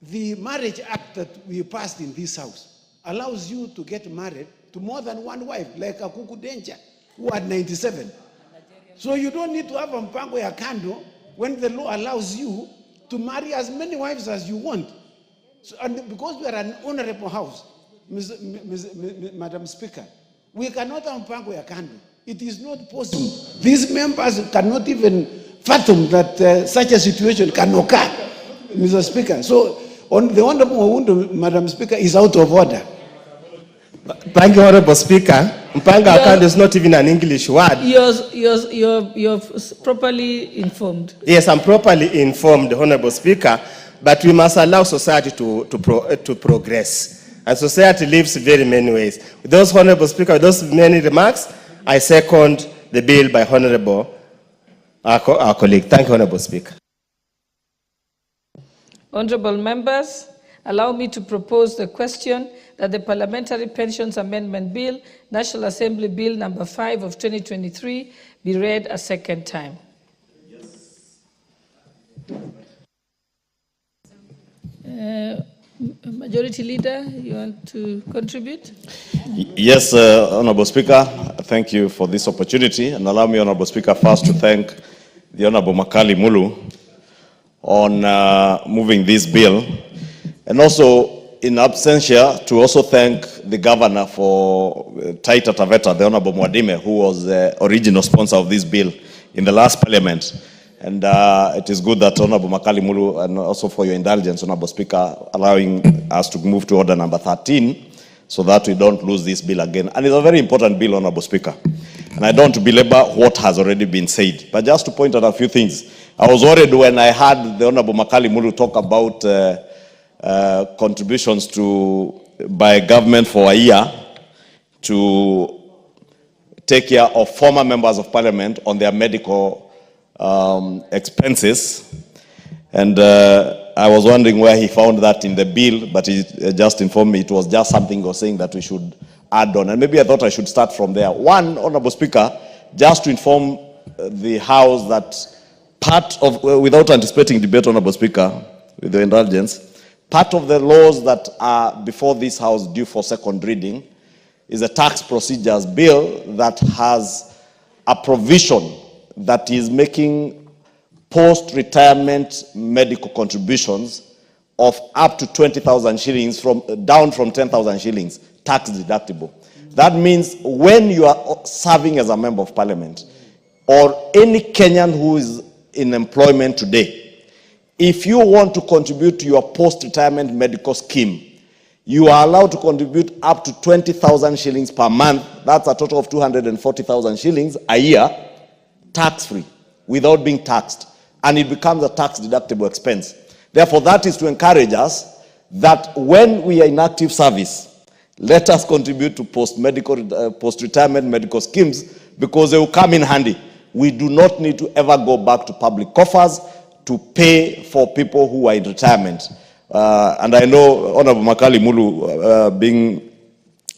The Marriage Act that we passed in this house allows you to get married to more than one wife, like a Kuku Denja, who had 97. So you don't need to have a mpango ya kando when the law allows you to marry as many wives as you want. So, and because we are an honorable house, Madam Speaker, we cannot have mpango ya kando. It is not possible. These members cannot even fathom that such a situation can occur, Mr. Speaker. So, the Honorable Mawundo, Madam Speaker, is out of order. Thank you, Honorable Speaker. Mpanga akando is not even an English word. You're properly informed. Yes, I'm properly informed, Honorable Speaker, but we must allow society to progress. And society lives very many ways. With those, Honorable Speaker, with those many remarks, I second the bill by Honorable our colleague. Thank you, Honorable Speaker. Honorable members, allow me to propose the question that the Parliamentary Pensions Amendment Bill, National Assembly Bill number 5 of 2023, be read a second time. Yes. Majority Leader, you want to contribute? Yes, Honorable Speaker, thank you for this opportunity. And allow me, Honorable Speaker, first to thank the Honorable Makali Mulu on moving this bill. And also, in absentia, to also thank the Governor for Taita Taveta, the Honorable Mwadime, who was the original sponsor of this bill in the last Parliament. And it is good that Honorable Makali Mulu, and also for your indulgence, Honorable Speaker, allowing us to move to order number 13 so that we don't lose this bill again. And it's a very important bill, Honorable Speaker. And I don't belabor what has already been said, but just to point out a few things. I was worried when I heard the Honorable Makali Mulu talk about contributions by government for a year to take care of former members of Parliament on their medical expenses. And I was wondering where he found that in the bill, but he just informed me it was just something he was saying that we should add on. And maybe I thought I should start from there. One, Honorable Speaker, just to inform the House that part of, without anticipating debate, Honorable Speaker, with your indulgence, part of the laws that are before this House due for second reading is a tax procedures bill that has a provision that is making post-retirement medical contributions of up to 20,000 shillings, down from 10,000 shillings, tax deductible. That means when you are serving as a member of Parliament, or any Kenyan who is in employment today, if you want to contribute to your post-retirement medical scheme, you are allowed to contribute up to 20,000 shillings per month. That's a total of 240,000 shillings a year, tax-free, without being taxed. And it becomes a tax-deductible expense. Therefore, that is to encourage us that when we are in active service, let us contribute to post-retirement medical schemes, because they will come in handy. We do not need to ever go back to public coffers to pay for people who are in retirement. And I know Honorable Makali Mulu, being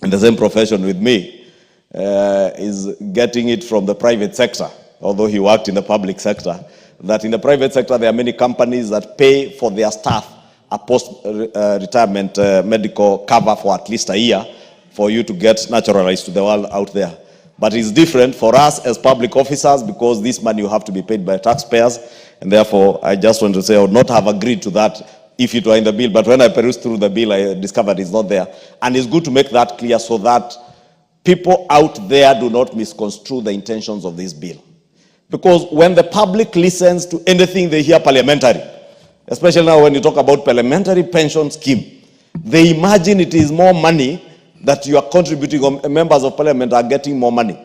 in the same profession with me, is getting it from the private sector, although he worked in the public sector, that in the private sector there are many companies that pay for their staff a post-retirement medical cover for at least a year for you to get naturalized to the world out there. But it's different for us as public officers, because this money will have to be paid by taxpayers. And therefore, I just want to say I would not have agreed to that if it were in the bill. But when I perused through the bill, I discovered it's not there. And it's good to make that clear so that people out there do not misconstrue the intentions of this bill. Because when the public listens to anything they hear parliamentary, especially now when you talk about parliamentary pension scheme, they imagine it is more money that you are contributing, or members of Parliament are getting more money.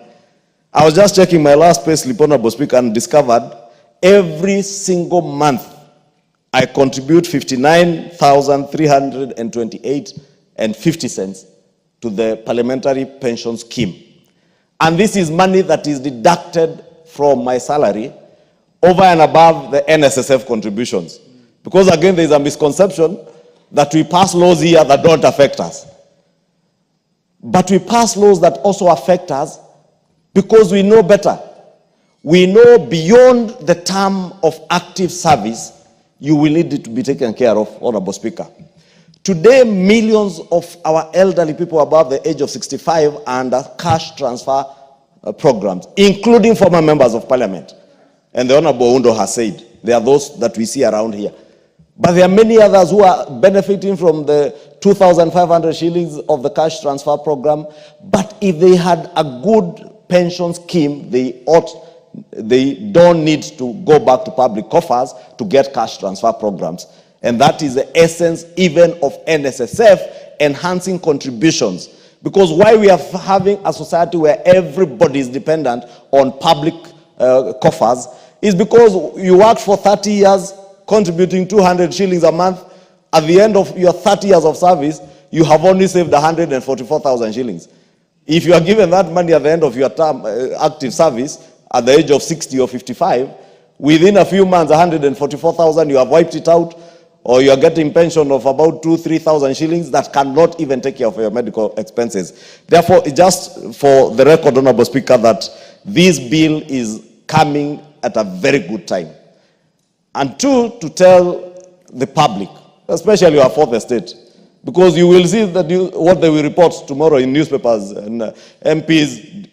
I was just checking my last pay slip, Honorable Speaker, and discovered every single month I contribute 59,328.50 cents to the parliamentary pension scheme. And this is money that is deducted from my salary over and above the NSSF contributions. Because again, there is a misconception that we pass laws here that don't affect us. But we pass laws that also affect us because we know better. We know beyond the term of active service, you will need it to be taken care of, Honorable Speaker. Today, millions of our elderly people above the age of 65 are under cash transfer programs, including former members of parliament. And the Honorable Undo has said, there are those that we see around here. But there are many others who are benefiting from the 2,500 shillings of the cash transfer program. But if they had a good pension scheme, they don't need to go back to public coffers to get cash transfer programs. And that is the essence even of NSSF, enhancing contributions. Because why we are having a society where everybody is dependent on public coffers is because you worked for 30 years contributing 200 shillings a month. At the end of your 30 years of service, you have only saved 144,000 shillings. If you are given that money at the end of your term, active service, at the age of 60 or 55, within a few months, 144,000, you have wiped it out, or you are getting pension of about 2,000-3,000 shillings that cannot even take care of your medical expenses. Therefore, just for the record, Honorable Speaker, that this bill is coming at a very good time. And two, to tell the public, especially our fourth estate, because you will see that what they will report tomorrow in newspapers, and MPs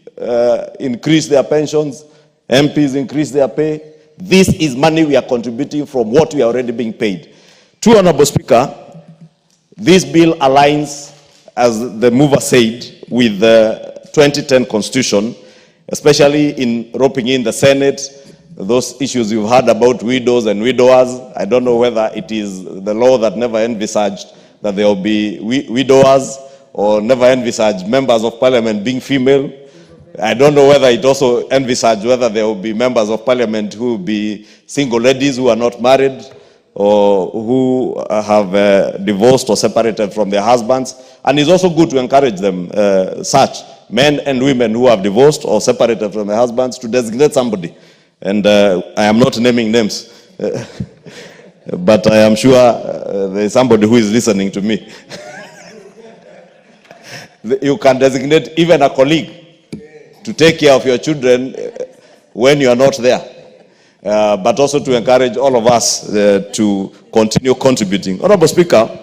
increase their pensions, MPs increase their pay. This is money we are contributing from what we are already being paid. Two, Honorable Speaker, this bill aligns, as the mover said, with the 2010 Constitution, especially in roping in the Senate, those issues you've heard about widows and widowers. I don't know whether it is the law that never envisaged that there will be widowers, or never envisaged members of parliament being female. I don't know whether it also envisaged whether there will be members of parliament who will be single ladies who are not married, or who have divorced or separated from their husbands. And it's also good to encourage them, such men and women who have divorced or separated from their husbands, to designate somebody. And I am not naming names, but I am sure there is somebody who is listening to me. You can designate even a colleague to take care of your children when you are not there. But also to encourage all of us to continue contributing. Honorable Speaker,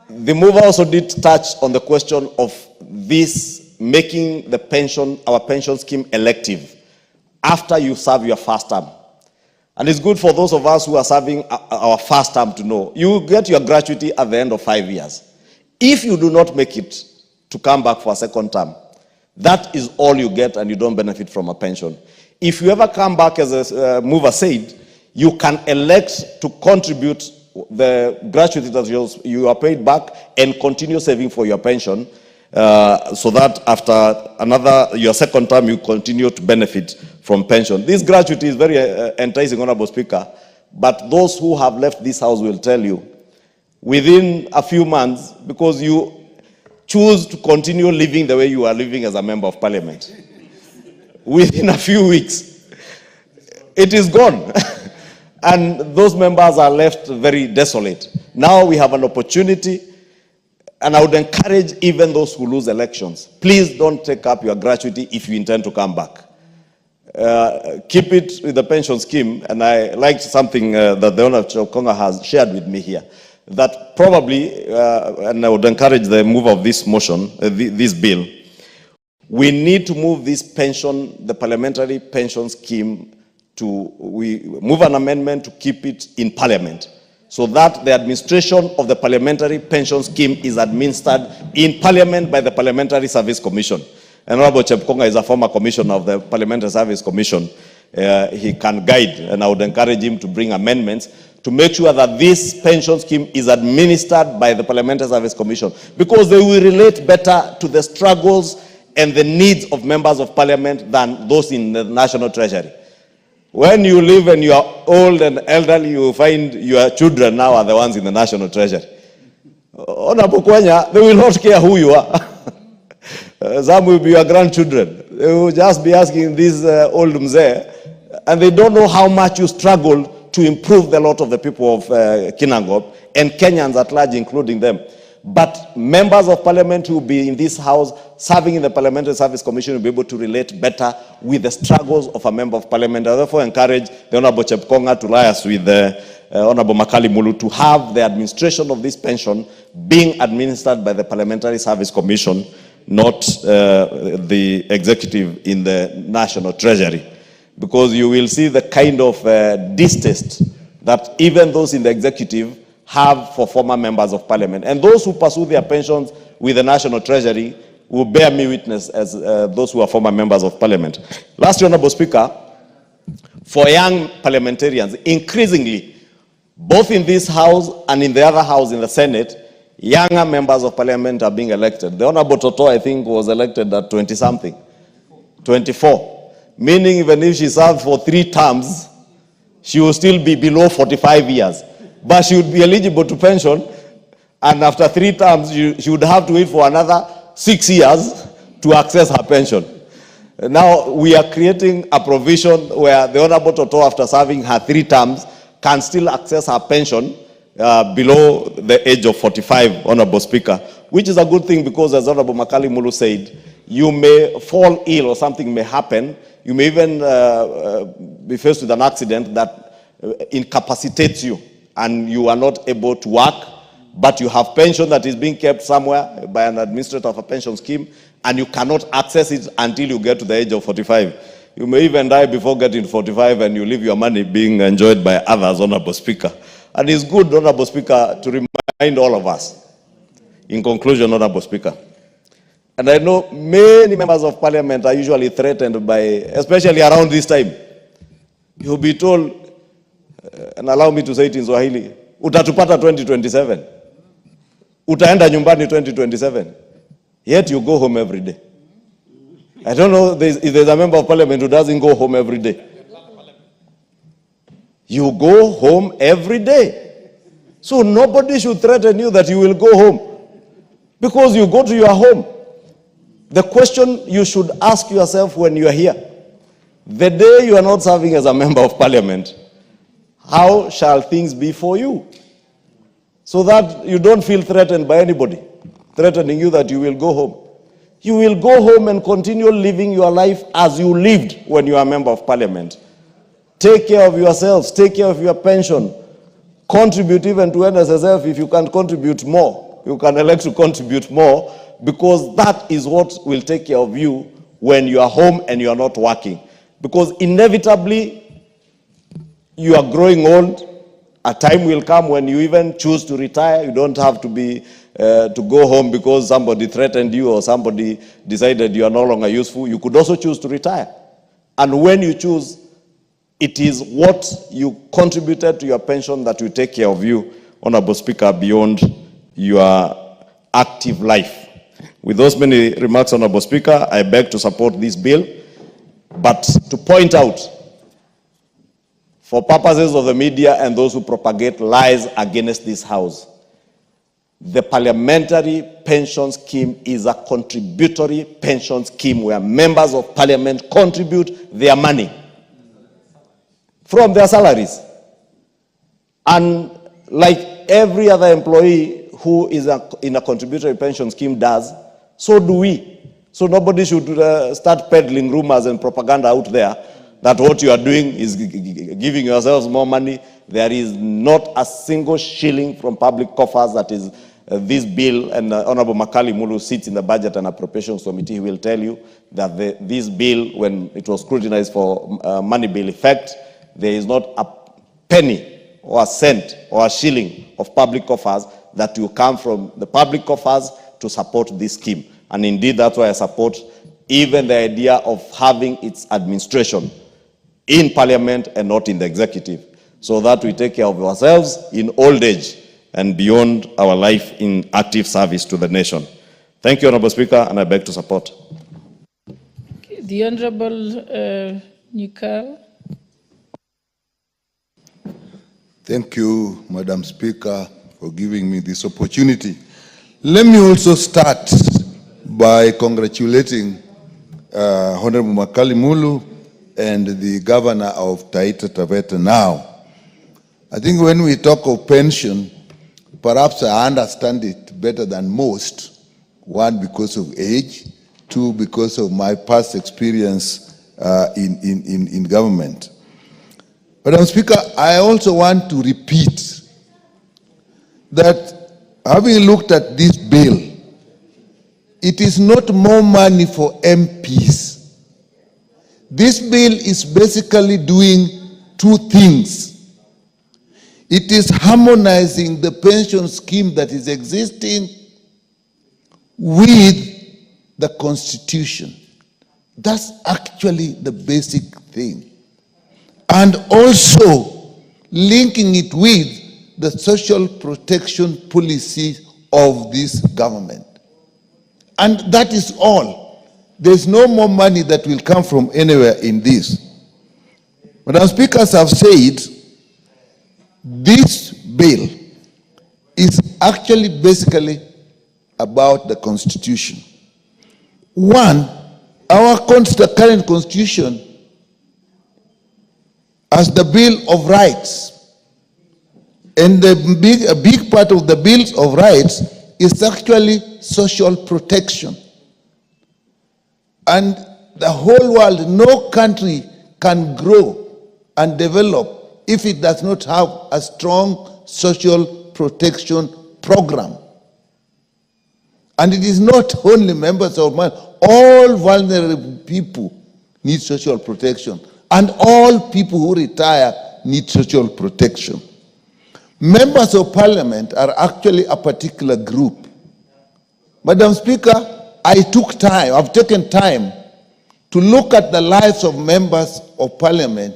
the mover also did touch on the question of this making the pension, our pension scheme, elective after you serve your first term. And it's good for those of us who are serving our first term to know, you get your gratuity at the end of 5 years. If you do not make it to come back for a second term, that is all you get, and you don't benefit from a pension. If you ever come back, as a mover said, you can elect to contribute the gratuity that you are paid back and continue saving for your pension, so that after your second term, you continue to benefit from pension. This gratuity is very enticing, Honorable Speaker, but those who have left this house will tell you, within a few months, because you choose to continue living the way you are living as a member of parliament, within a few weeks, it is gone. And those members are left very desolate. Now we have an opportunity, and I would encourage even those who lose elections, please don't take up your gratuity if you intend to come back. Keep it with the pension scheme. And I liked something that the Honorable Konga has shared with me here, that probably, and I would encourage the move of this motion, this bill, we need to move this pension, the parliamentary pension scheme, we move an amendment to keep it in parliament, so that the administration of the parliamentary pension scheme is administered in parliament by the Parliamentary Service Commission. And Honorable Chepkonga is a former commissioner of the Parliamentary Service Commission. He can guide, and I would encourage him to bring amendments to make sure that this pension scheme is administered by the Parliamentary Service Commission, because they will relate better to the struggles and the needs of members of parliament than those in the National Treasury. When you live and you are old and elderly, you find your children now are the ones in the National Treasury. Honorable Kwenya, they will not care who you are. Some will be your grandchildren. They will just be asking this old mzee, and they don't know how much you struggled to improve the lot of the people of Kinangop and Kenyans at large, including them. But members of parliament who will be in this house, serving in the Parliamentary Service Commission, will be able to relate better with the struggles of a member of parliament. I therefore encourage the Honorable Chepkonga to liaise with the Honorable Makali Mulu to have the administration of this pension being administered by the Parliamentary Service Commission, not the executive in the National Treasury. Because you will see the kind of distaste that even those in the executive have for former members of parliament. And those who pursue their pensions with the National Treasury will bear me witness as those who are former members of parliament. Last, Honorable Speaker, for young parliamentarians, increasingly, both in this house and in the other house in the Senate, younger members of parliament are being elected. The Honorable Toto, I think, was elected at 20-something, 24. Meaning even if she served for 3 terms, she will still be below 45 years. But she would be eligible to pension, and after 3 terms, she would have to wait for another 6 years to access her pension. Now, we are creating a provision where the Honorable Toto, after serving her 3 terms, can still access her pension below the age of 45, Honorable Speaker, which is a good thing because, as Honorable Makali Mulu said, you may fall ill or something may happen. You may even be faced with an accident that incapacitates you, and you are not able to work, but you have pension that is being kept somewhere by an administrator of a pension scheme, and you cannot access it until you get to the age of 45. You may even die before getting to 45, and you leave your money being enjoyed by others, Honorable Speaker. And it's good, Honorable Speaker, to remind all of us, in conclusion, Honorable Speaker, and I know many members of parliament are usually threatened by, especially around this time, you'll be told, and allow me to say it in Swahili, utatupata 2027. Utaenda nyumbani 2027. Yet you go home every day. I don't know if there's a member of parliament who doesn't go home every day. You go home every day. So nobody should threaten you that you will go home, because you go to your home. The question you should ask yourself when you are here, the day you are not serving as a member of parliament, how shall things be for you? So that you don't feel threatened by anybody, threatening you that you will go home. You will go home and continue living your life as you lived when you are a member of parliament. Take care of yourselves, take care of your pension, contribute even to NSSF if you can contribute more. You can elect to contribute more, because that is what will take care of you when you are home and you are not working. Because inevitably, you are growing old. A time will come when you even choose to retire. You don't have to be to go home because somebody threatened you or somebody decided you are no longer useful. You could also choose to retire. And when you choose, it is what you contributed to your pension that will take care of you, Honorable Speaker, beyond your active life. With those many remarks, Honorable Speaker, I beg to support this bill, but to point out, for purposes of the media and those who propagate lies against this house, the parliamentary pension scheme is a contributory pension scheme where members of parliament contribute their money from their salaries. And like every other employee who is in a contributory pension scheme does, so do we. So nobody should start peddling rumors and propaganda out there that what you are doing is giving yourselves more money. There is not a single shilling from public coffers that is this bill, and Honorable Makali Mulu sits in the Budget and Appropriations Committee. He will tell you that this bill, when it was scrutinized for money bill effect, there is not a penny or a cent or a shilling of public coffers that will come from the public coffers to support this scheme. And indeed, that's why I support even the idea of having its administration in parliament and not in the executive, so that we take care of ourselves in old age and beyond our life in active service to the nation. Thank you, Honorable Speaker, and I beg to support. The Honorable Nikal. Thank you, Madam Speaker, for giving me this opportunity. Let me also start by congratulating Honorable Makali Mulu and the governor of Taita Taveta now. I think when we talk of pension, perhaps I understand it better than most. One, because of age. Two, because of my past experience in government. Madam Speaker, I also want to repeat that having looked at this bill, it is not more money for MPs. This bill is basically doing two things. It is harmonizing the pension scheme that is existing with the Constitution. That's actually the basic thing. And also linking it with the social protection policy of this government. And that is all. There's no more money that will come from anywhere in this. Madam Speakers have said, this bill is actually basically about the Constitution. One, our current Constitution as the Bill of Rights. And a big part of the Bills of Rights is actually social protection. And the whole world, no country can grow and develop if it does not have a strong social protection program. And it is not only members of man, all vulnerable people need social protection. And all people who retire need social protection. Members of Parliament are actually a particular group. Madam Speaker, I've taken time to look at the lives of members of Parliament,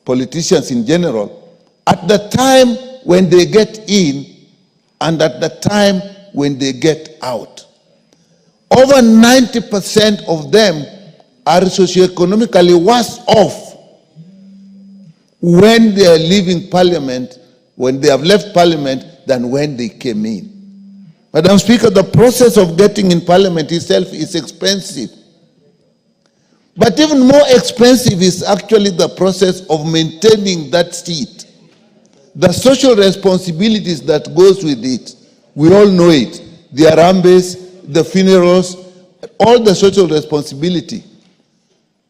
politicians in general, at the time when they get in and at the time when they get out. Over 90% of them are socioeconomically worse off when they are leaving Parliament, when they have left Parliament, than when they came in. Madam Speaker, the process of getting in Parliament itself is expensive. But even more expensive is actually the process of maintaining that seat. The social responsibilities that goes with it, we all know it. The Harambes, the funerals, all the social responsibility.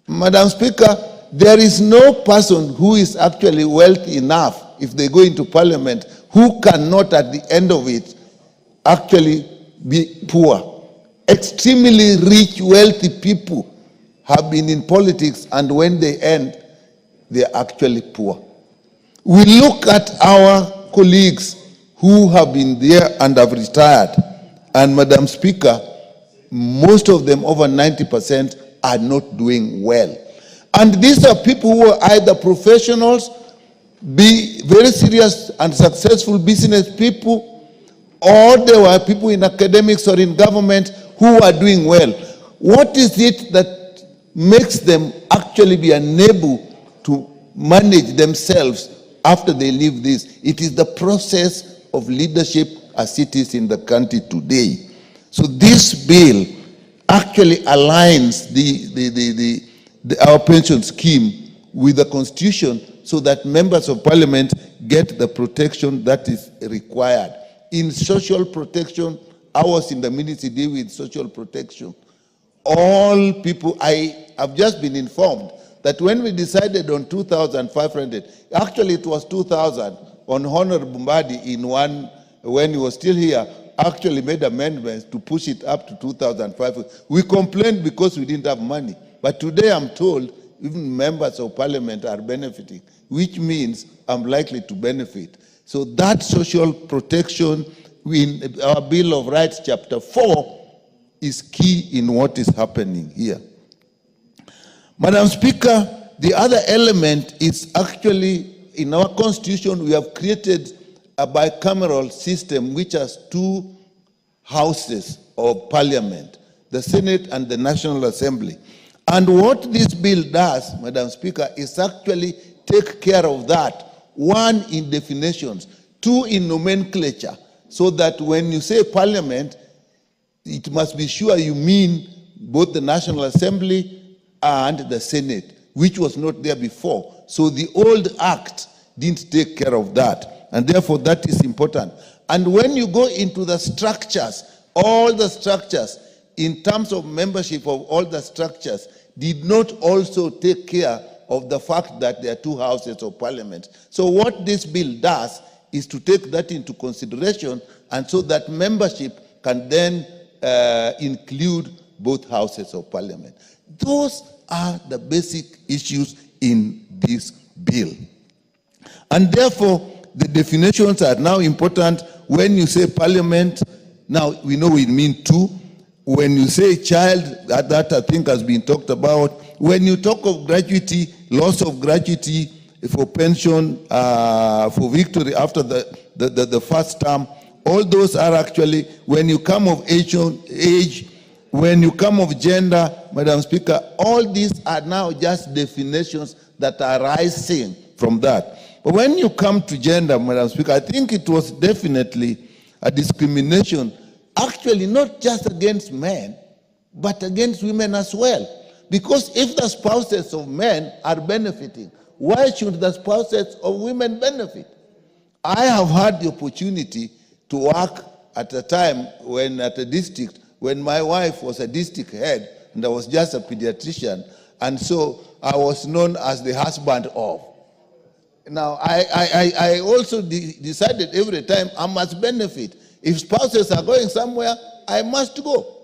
Madam Speaker, there is no person who is actually wealthy enough, if they go into Parliament, who cannot at the end of it actually be poor. Extremely rich, wealthy people have been in politics, and when they end, they are actually poor. We look at our colleagues who have been there and have retired, and Madam Speaker, most of them, over 90%, are not doing well. And these are people who are either professionals, be very serious and successful business people, or they were people in academics or in government who are doing well. What is it that makes them actually be unable to manage themselves after they leave this? It is the process of leadership as it is in the country today. So this bill actually aligns our pension scheme with the Constitution so that members of Parliament get the protection that is required. In social protection, I was in the ministry dealing with social protection. All people, I have just been informed that when we decided on 2,500, actually it was 2,000, on Honorable Mbadi in one, when he was still here, actually made amendments to push it up to 2,500. We complained because we didn't have money. But today I'm told even members of Parliament are benefiting, which means I'm likely to benefit. So that social protection in our Bill of Rights, Chapter 4, is key in what is happening here. Madam Speaker, the other element is actually, in our Constitution, we have created a bicameral system which has two houses of Parliament, the Senate and the National Assembly. And what this bill does, Madam Speaker, is actually take care of that. One, in definitions. Two, in nomenclature. So that when you say Parliament, it must be sure you mean both the National Assembly and the Senate, which was not there before. So the old act didn't take care of that. And therefore, that is important. And when you go into the structures, all the structures, in terms of membership of all the structures, did not also take care of the fact that there are 2 houses of parliament. So what this bill does is to take that into consideration, and so that membership can then include both houses of parliament. Those are the basic issues in this bill. And therefore, the definitions are now important. When you say parliament, now we know we mean 2. When you say child, that I think has been talked about. When you talk of gratuity, loss of gratuity for pension, for victory after the first term, all those are actually, when you come of age, when you come of gender, Madam Speaker, all these are now just definitions that are arising from that. But when you come to gender, Madam Speaker, I think it was definitely a discrimination, actually not just against men, but against women as well. Because if the spouses of men are benefiting, why should the spouses of women benefit? I have had the opportunity to work at a time when at a district, when my wife was a district head and I was just a pediatrician, and so I was known as the husband of. Now, I also decided every time I must benefit. If spouses are going somewhere, I must go.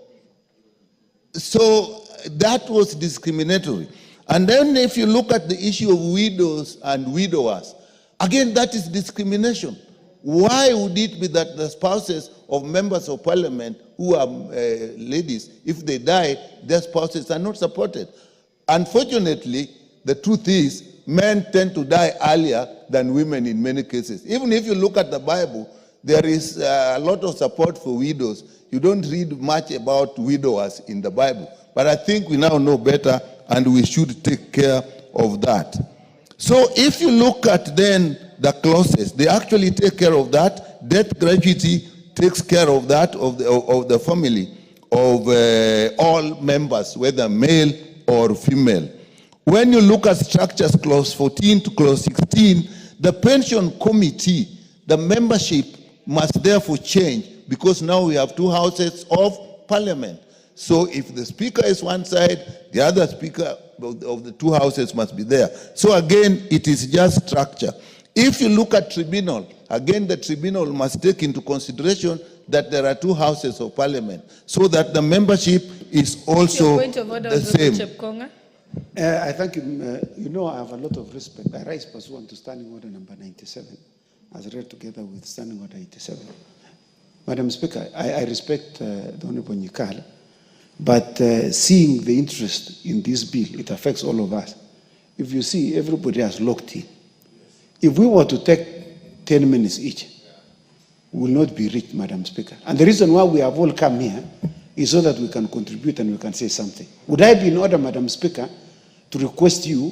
So that was discriminatory. And then if you look at the issue of widows and widowers, again, that is discrimination. Why would it be that the spouses of members of parliament who are ladies, if they die, their spouses are not supported? Unfortunately, the truth is, men tend to die earlier than women in many cases. Even if you look at the Bible, there is a lot of support for widows. You don't read much about widowers in the Bible. But I think we now know better, and we should take care of that. So if you look at then the clauses, they actually take care of that. Death gratuity takes care of that, of the family, of all members, whether male or female. When you look at structures, clause 14 to clause 16, the pension committee, the membership must therefore change, because now we have 2 houses of parliament. So if the speaker is one side, the other speaker of the 2 houses must be there. So again, it is just structure. If you look at tribunal, again, the tribunal must take into consideration that there are 2 houses of parliament, so that the membership is also the same. I thank you. You know, I have a lot of respect. I rise pursuant to Standing Order number 97, as read together with Standing Order 87. Madam Speaker, I respect the Honorable Nyikal, but seeing the interest in this bill, it affects all of us. If you see, everybody has locked in. If we were to take 10 minutes each, we will not be reached, Madam Speaker. And the reason why we have all come here is so that we can contribute and we can say something. Would I be in order, Madam Speaker, to request you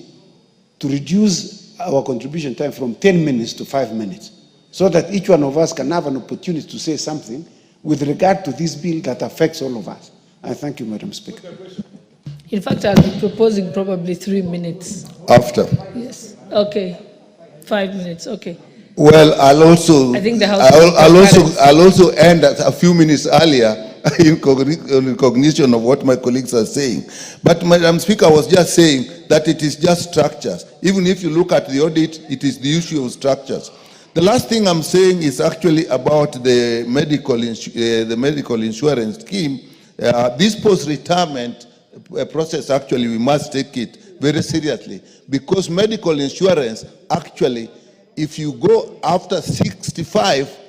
to reduce our contribution time from 10 minutes to 5 minutes, so that each one of us can have an opportunity to say something with regard to this bill that affects all of us? I thank you, Madam Speaker. In fact, I'll be proposing probably 3 minutes. After? Yes. Okay. 5 minutes. Okay. Well, I'll also end a few minutes earlier in recognition of what my colleagues are saying. But Madam Speaker, I was just saying that it is just structures. Even if you look at the audit, it is the issue of structures. The last thing I'm saying is actually about the medical insurance scheme. This post-retirement process, actually, we must take it very seriously, because medical insurance, actually, if you go after 65,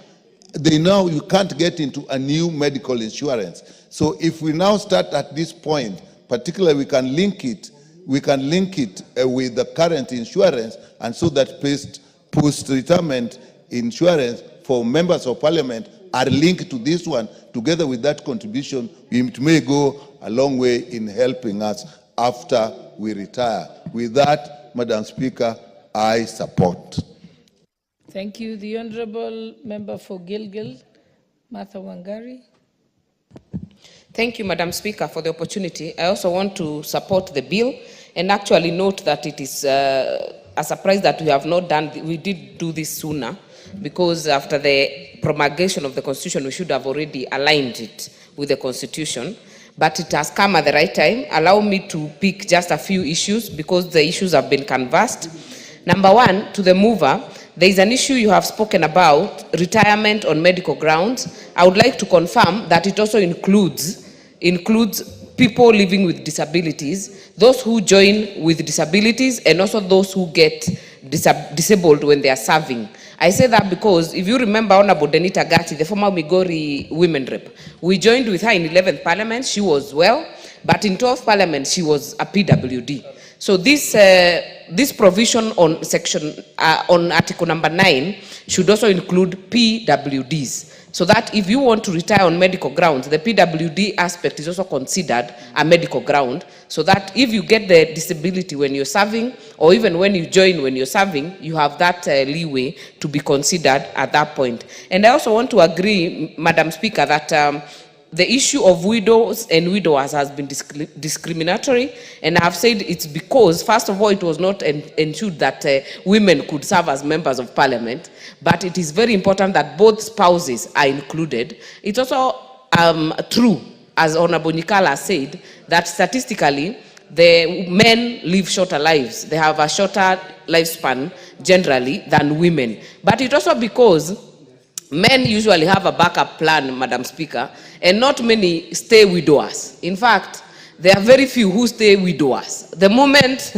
you can't get into a new medical insurance. So if we now start at this point, particularly we can link it with the current insurance, and so that post-retirement insurance for members of parliament are linked to this one. Together with that contribution, it may go a long way in helping us after we retire. With that, Madam Speaker, I support. Thank you. The Honorable Member for Gilgil, Martha Wangari. Thank you, Madam Speaker, for the opportunity. I also want to support the bill and actually note that it is a surprise that we have not done, we did do this sooner. because after the promulgation of the Constitution, we should have already aligned it with the Constitution. But it has come at the right time. Allow me to pick just a few issues because the issues have been canvassed. Number one, to the mover, there is an issue you have spoken about, retirement on medical grounds. I would like to confirm that it also includes people living with disabilities, those who join with disabilities, and also those who get disabled when they are serving. I say that because if you remember Honorable Denita Gati, the former Migori women rep, we joined with her in 11th Parliament. She was well, but in 12th Parliament, she was a PWD. So this provision on on Article number 9 should also include PWDs, so that if you want to retire on medical grounds, the PWD aspect is also considered a medical ground, so that if you get the disability when you're serving, or even when you join when you're serving, you have that leeway to be considered at that point. And I also want to agree, Madam Speaker, that the issue of widows and widowers has been discriminatory, and I have said it's because, first of all, it was not ensured that women could serve as members of parliament, but it is very important that both spouses are included. It's also true, as Honorable Nikala said, that statistically, the men live shorter lives. They have a shorter lifespan generally than women. But it's also because men usually have a backup plan, Madam Speaker, and not many stay widowers. In fact, there are very few who stay widowers. The moment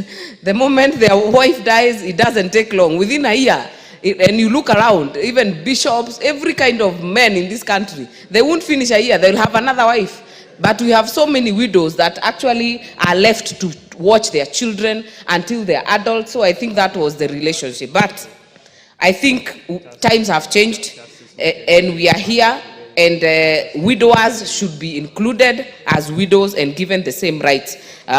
their wife dies, it doesn't take long. Within a year, and you look around, even bishops, every kind of men in this country, they won't finish a year, they'll have another wife. But we have so many widows that actually are left to watch their children until they're adults. So I think that was the relationship. But I think times have changed, and we are here, and widowers should be included as widows and given the same rights,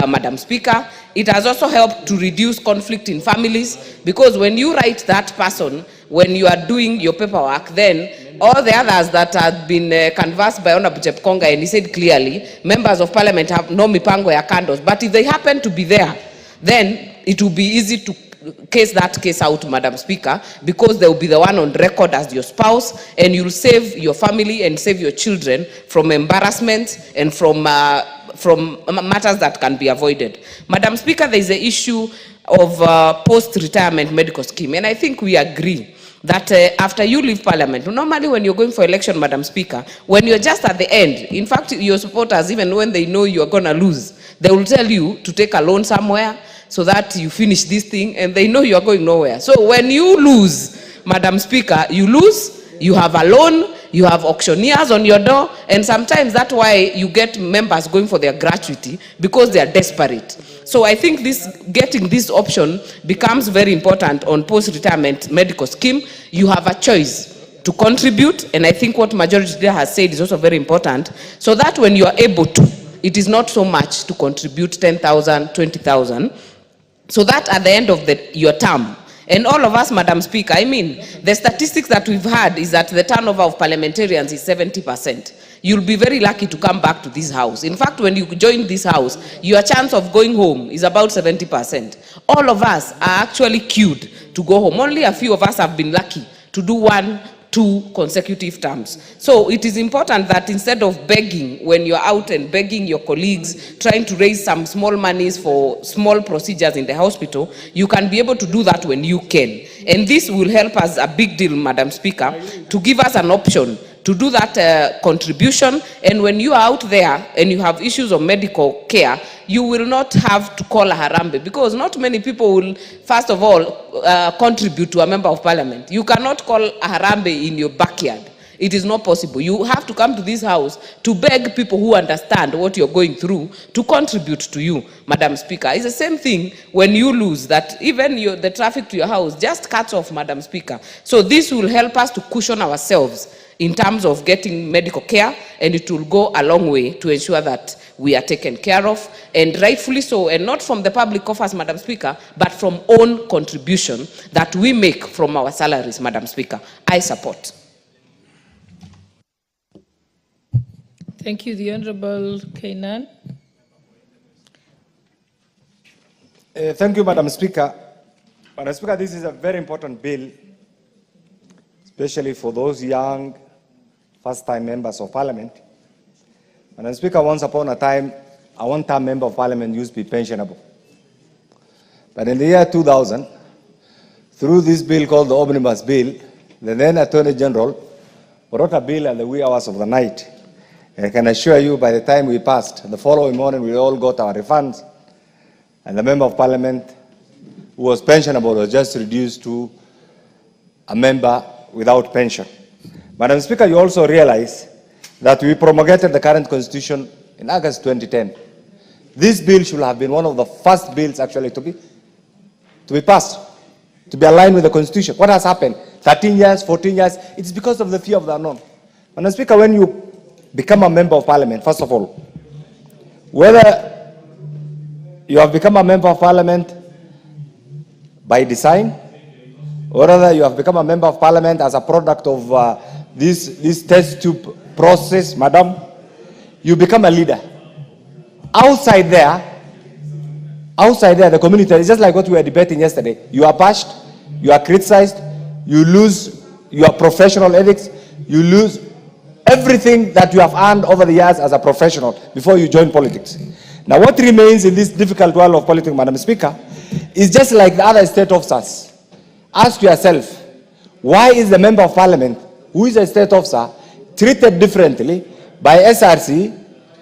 Madam Speaker. It has also helped to reduce conflict in families, because when you write that person, when you are doing your paperwork, then all the others that have been canvassed by Honorable Chepkonga, and he said clearly, members of parliament have no mipango ya kandos, but if they happen to be there, then it will be easy to case that case out, Madam Speaker, because they will be the one on record as your spouse, and you'll save your family and save your children from embarrassment and from matters that can be avoided. Madam Speaker, there is the issue of post-retirement medical scheme, and I think we agree that after you leave parliament, normally when you're going for election, Madam Speaker, when you're just at the end, in fact, your supporters, even when they know you're going to lose, they will tell you to take a loan somewhere so that you finish this thing, and they know you are going nowhere. So when you lose, Madam Speaker, you lose, you have a loan, you have auctioneers on your door, and sometimes that's why you get members going for their gratuity, because they are desperate. So I think getting this option becomes very important on post-retirement medical scheme. You have a choice to contribute, and I think what Majority Leader has said is also very important, so that when you are able to, it is not so much to contribute 10,000, 20,000, so that at the end of your term, and all of us, Madam Speaker, I mean, the statistics that we've had is that the turnover of parliamentarians is 70%. You'll be very lucky to come back to this house. In fact, when you join this house, your chance of going home is about 70%. All of us are actually queued to go home. Only a few of us have been lucky to do 1-2 consecutive terms. So it is important that instead of begging, when you're out and begging your colleagues, trying to raise some small monies for small procedures in the hospital, you can be able to do that when you can. And this will help us a big deal, Madam Speaker, to give us an option to do that contribution. And when you are out there and you have issues of medical care, you will not have to call a harambe, because not many people will, first of all, contribute to a member of parliament. You cannot call a harambe in your backyard. It is not possible. You have to come to this house to beg people who understand what you're going through to contribute to you, Madam Speaker. It's the same thing when you lose, that even the traffic to your house just cuts off, Madam Speaker. So this will help us to cushion ourselves in terms of getting medical care, and it will go a long way to ensure that we are taken care of, and rightfully so, and not from the public coffers, Madam Speaker, but from own contribution that we make from our salaries, Madam Speaker. I support. Thank you. The Honorable Kainan. Thank you, Madam Speaker. Madam Speaker, this is a very important bill, especially for those young, first-time members of parliament. Madam Speaker, once upon a time, a one-time member of parliament used to be pensionable. But in the year 2000, through this bill called the Omnibus Bill, the then Attorney General wrote a bill at the wee hours of the night. And I can assure you, by the time we passed, the following morning we all got our refunds, and the member of parliament who was pensionable was just reduced to a member without pension. Madam Speaker, you also realize that we promulgated the current constitution in August 2010. This bill should have been one of the first bills actually to be passed, to be aligned with the constitution. What has happened? 13 years, 14 years, it's because of the fear of the unknown. Madam Speaker, when you become a member of parliament, first of all, whether you have become a member of parliament by design, or whether you have become a member of parliament as a product of this test tube process, madam, you become a leader. Outside there, the community, it's just like what we were debating yesterday. You are bashed, you are criticized, you lose your professional ethics, you lose everything that you have earned over the years as a professional before you join politics. Now, what remains in this difficult world of politics, Madam Speaker, is just like the other state officers. Ask yourself, why is the member of parliament, who is a state officer, treated differently by SRC,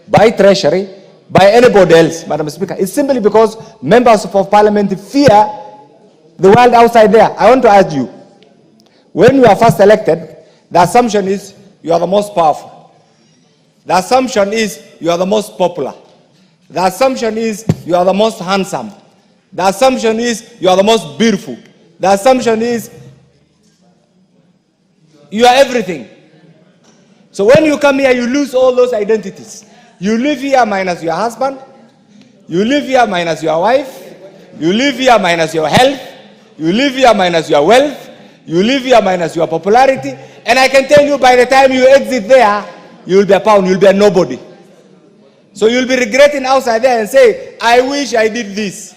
by Treasury, by anybody else, Madam Speaker? It's simply because members of parliament fear the world outside there. I want to ask you, when you are first elected, the assumption is you are the most powerful. The assumption is you are the most popular. The assumption is you are the most handsome. The assumption is you are the most beautiful. The assumption is you are everything. So when you come here, you lose all those identities. You live here minus your husband. You live here minus your wife. You live here minus your health. You live here minus your wealth. You live here minus your popularity. And I can tell you, by the time you exit there, you will be a pound, you will be a nobody. So you'll be regretting outside there and say, I wish I did this.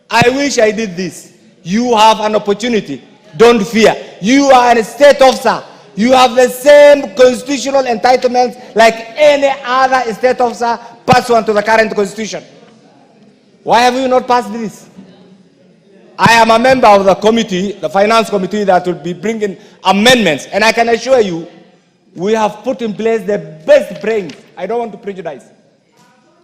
I wish I did this. You have an opportunity. Don't fear. You are a state officer. You have the same constitutional entitlements like any other state officer pursuant to the current constitution. Why have you not passed this? I am a member of the committee, the finance committee, that will be bringing amendments. And I can assure you, we have put in place the best brains. I don't want to prejudice.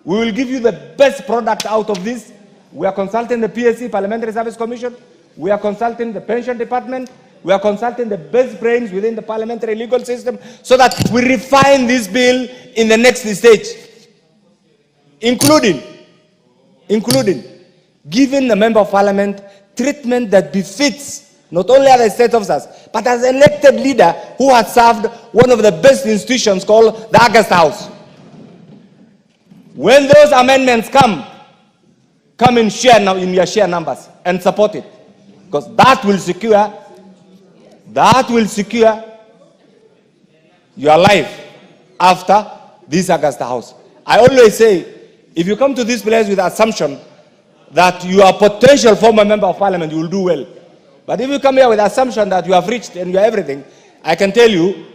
We will give you the best product out of this. We are consulting the PSC, Parliamentary Service Commission. We are consulting the pension department. We are consulting the best brains within the parliamentary legal system so that we refine this bill in the next stage, including giving the member of parliament treatment that befits not only as a state officers, but as an elected leader who has served one of the best institutions called the August House. When those amendments come in your share numbers and support it, because that will secure your life after this August House. I always say, if you come to this place with the assumption that you are a potential former member of parliament, you will do well. But if you come here with the assumption that you have reached and you are everything, I can tell you,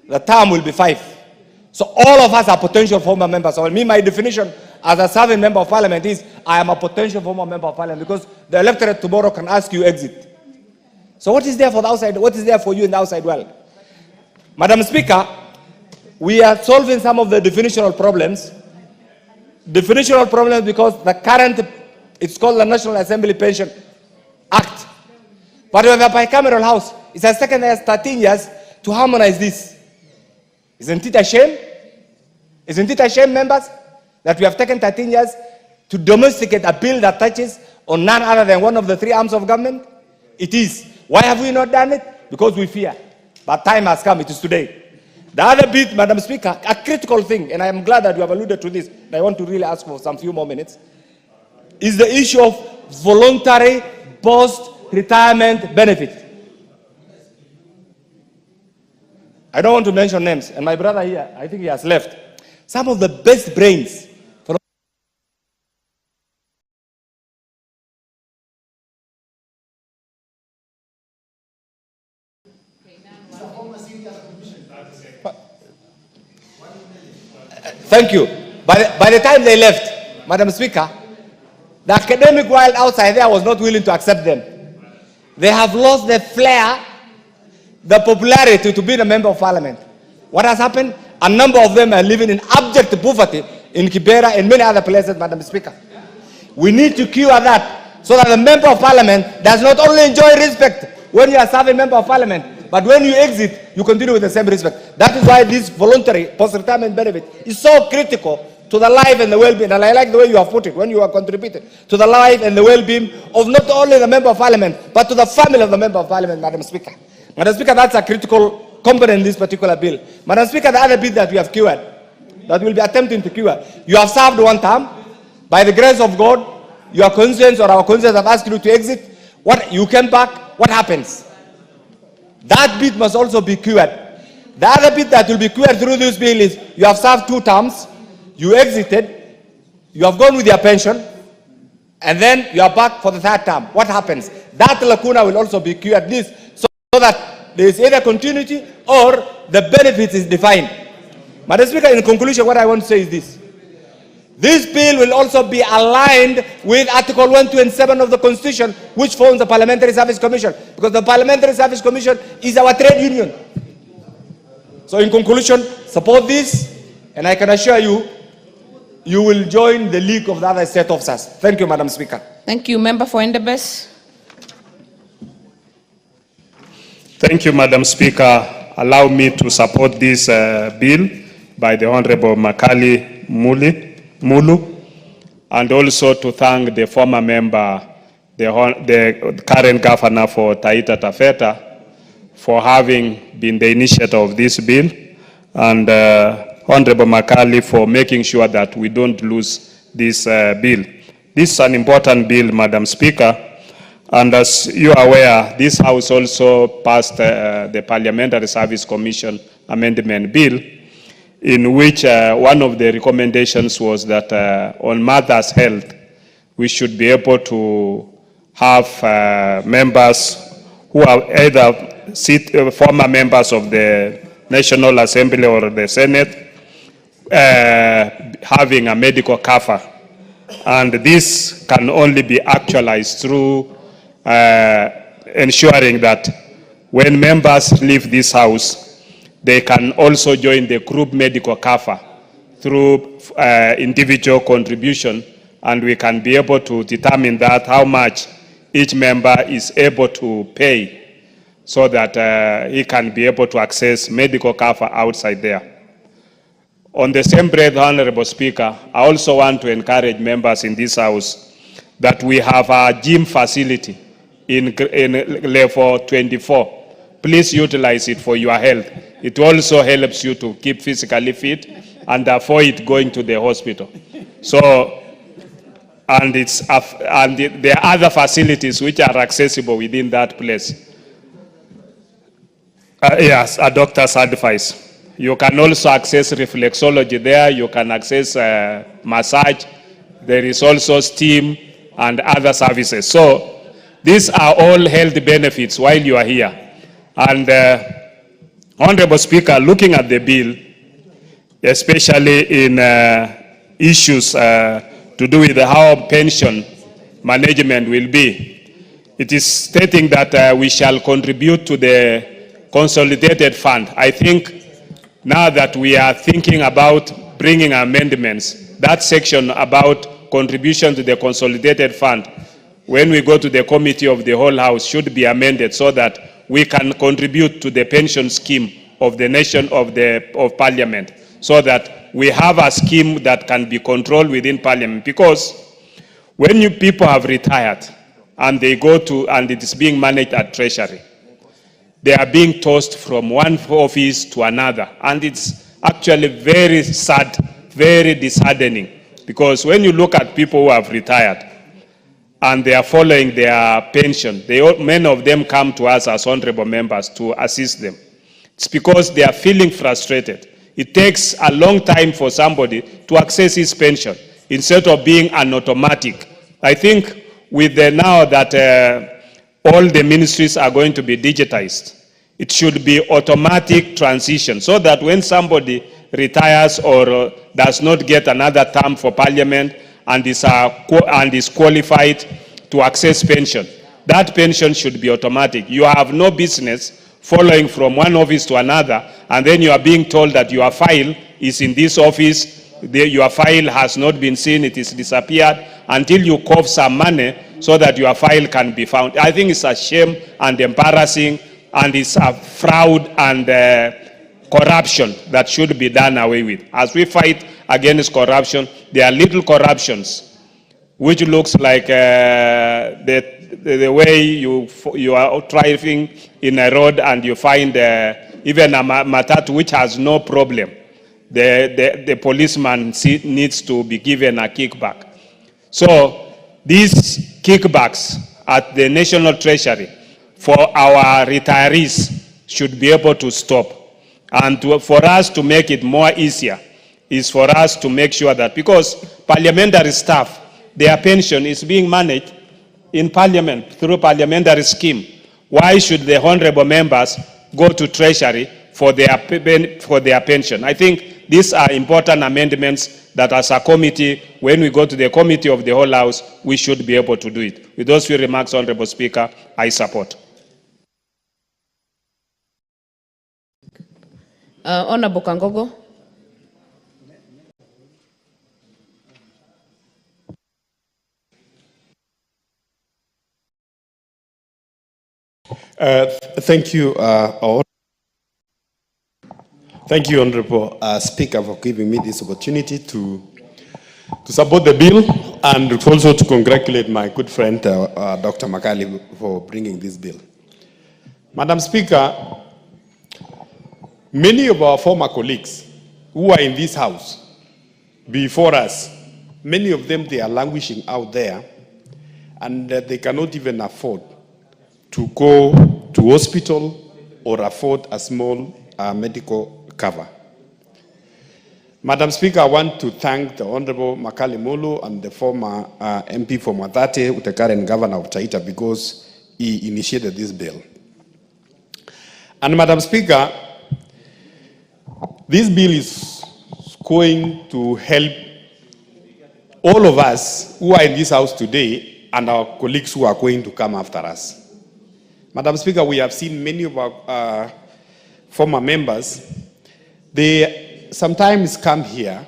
the term will be 5. So all of us are potential former members. So my definition as a serving member of parliament is, I am a potential former member of parliament, because the electorate tomorrow can ask you exit. So what is there for the outside? What is there for you in the outside world? Madam Speaker, we are solving some of the definitional problems. Definitional problems because the current, it's called the National Assembly Pension Act. But we have a bicameral house. It has taken us 13 years to harmonize this. Isn't it a shame? Isn't it a shame, members, that we have taken 13 years to domesticate a bill that touches on none other than one of the 3 arms of government? It is. Why have we not done it? Because we fear. But time has come. It is today. The other bit, Madam Speaker, a critical thing, and I am glad that you have alluded to this, and I want to really ask for some few more minutes, is the issue of voluntary post-retirement benefit. I don't want to mention names, and my brother here, I think he has left. Some of the best brains Thank you. By the time they left, Madam Speaker, the academic world outside there was not willing to accept them. They have lost the flair, the popularity to be a member of parliament. What has happened? A number of them are living in abject poverty in Kibera and many other places, Madam Speaker. We need to cure that so that the member of parliament does not only enjoy respect when you are serving member of parliament, but when you exit, you continue with the same respect. That is why this voluntary post-retirement benefit is so critical to the life and the well-being. And I like the way you have put it when you are contributing to the life and the well-being of not only the member of parliament, but to the family of the member of parliament, Madam Speaker. Madam Speaker, that's a critical component in this particular bill. Madam Speaker, the other bill that we have cured, that we'll be attempting to cure, you have served one term. By the grace of God, your conscience or our conscience have asked you to exit. What, you came back, what happens? That bit must also be cured. The other bit that will be cured through this bill is you have served 2 terms, you exited, you have gone with your pension, and then you are back for the 3rd term. What happens? That lacuna will also be cured, this, so that there is either continuity or the benefit is defined. Madam Speaker, in conclusion, what I want to say is this. This bill will also be aligned with Article 127 of the Constitution, which forms the Parliamentary Service Commission, because the Parliamentary Service Commission is our trade union. So in conclusion, support this, and I can assure you, you will join the league of the other state officers. Thank you, Madam Speaker. Thank you. Member for Endebess. Thank you, Madam Speaker. Allow me to support this bill by the Honorable Makali Mulu, and also to thank the former member, the current governor for Taita Taveta, for having been the initiator of this bill, and Honorable Makali for making sure that we don't lose this bill. This is an important bill, Madam Speaker, and as you are aware, this House also passed the Parliamentary Service Commission Amendment Bill, in which one of the recommendations was that on mothers' health, we should be able to have members who are either former members of the National Assembly or the Senate having a medical cover. And this can only be actualized through ensuring that when members leave this House, they can also join the group medical cover through individual contribution, and we can be able to determine that how much each member is able to pay so that he can be able to access medical cover outside there. On the same breath, Honorable Speaker, I also want to encourage members in this House that we have a gym facility in level 24. Please utilize it for your health. It also helps you to keep physically fit and avoid going to the hospital. So, and there are other facilities which are accessible within that place. Yes, a doctor's advice. You can also access reflexology there. You can access massage. There is also steam and other services. So these are all health benefits while you are here. And Honorable Speaker, looking at the bill, especially in issues to do with how pension management will be, it is stating that we shall contribute to the consolidated fund. I think now that we are thinking about bringing amendments, that section about contribution to the consolidated fund, when we go to the committee of the whole House, should be amended so that we can contribute to the pension scheme of the nation, of Parliament, so that we have a scheme that can be controlled within Parliament. Because when you people have retired and they go to, and it is being managed at Treasury, they are being tossed from one office to another. And it's actually very sad, very disheartening. Because when you look at people who have retired, and they are following their pension, many of them come to us as honorable members to assist them. It's because they are feeling frustrated. It takes a long time for somebody to access his pension instead of being an automatic. I think with now that all the ministries are going to be digitized, it should be automatic transition, so that when somebody retires or does not get another term for parliament and is qualified to access pension, that pension should be automatic. You have no business following from one office to another, and then you are being told that your file is in this office, your file has not been seen, it is disappeared, until you cough some money so that your file can be found. I think it's a shame and embarrassing, and it's a fraud and corruption that should be done away with. As we fight against corruption, there are little corruptions, which looks like the way you are driving in a road and you find even a matatu which has no problem. The policeman needs to be given a kickback. So these kickbacks at the National Treasury for our retirees should be able to stop. And for us to make it more easier is for us to make sure that, because parliamentary staff, their pension is being managed in parliament through parliamentary scheme. Why should the honorable members go to Treasury for their pension? I think these are important amendments that as a committee, when we go to the committee of the whole house, we should be able to do it. With those few remarks, Honorable Speaker, I support. Honorable Kangogo. Thank you, thank you, Honorable Speaker, for giving me this opportunity to support the bill, and also to congratulate my good friend, Dr. Makali, for bringing this bill. Madam Speaker, many of our former colleagues who are in this house before us, many of them, they are languishing out there, and they cannot even afford to go to hospital or afford a small medical cover. Madam Speaker, I want to thank the Honorable Makali Molo and the former MP for Mwatate, the current governor of Taita, because he initiated this bill. And Madam Speaker, this bill is going to help all of us who are in this house today and our colleagues who are going to come after us. Madam Speaker, we have seen many of our former members, they sometimes come here